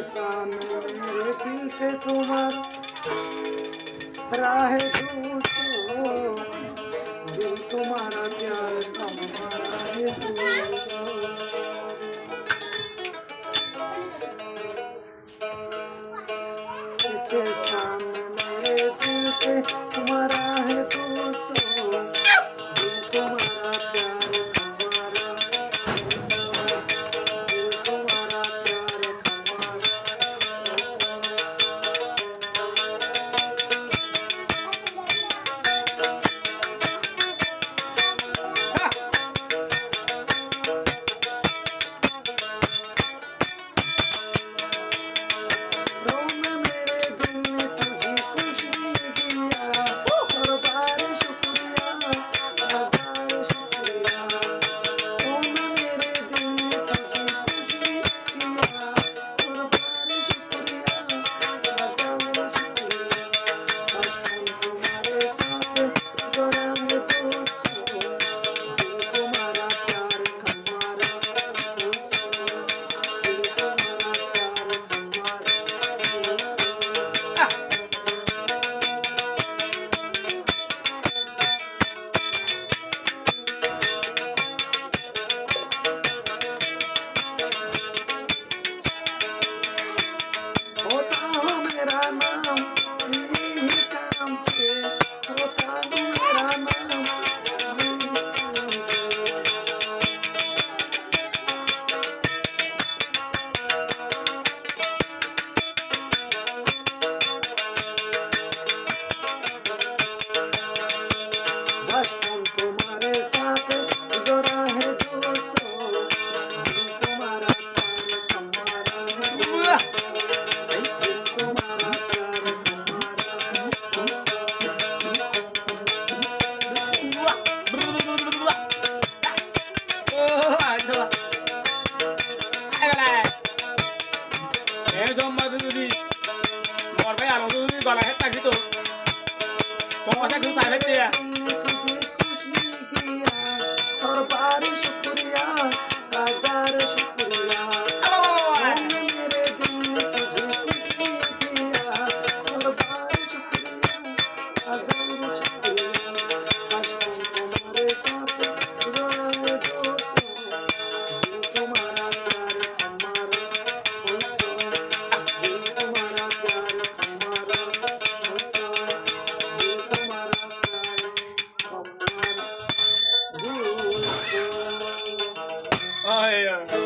सामने मेरे दिल से तुम्हार राह दूसो दिल तुम्हारा प्यार हमारा है दूसो के सामने मेरे दिल से तुम्हारा है दूसो दिल तुम्हारा प्यार हमारा दूसो दिल तुम्हारा प्यार हमारा दूसो gala hết tay cái tôi có sẽ cứ xài hết đi à और बार शुक्रिया हजार शुक्रिया मेरे दिल में तुझे खुशी किया और बार शुक्रिया हजार शुक्रिया आज हम तुम्हारे साथ गुजारे दोस्तों दिल तुम्हारा प्यार हमारा दोस्तों दिल तुम्हारा प्यार हमारा दोस्तों दिल तुम्हारा प्यार हमारा Ai,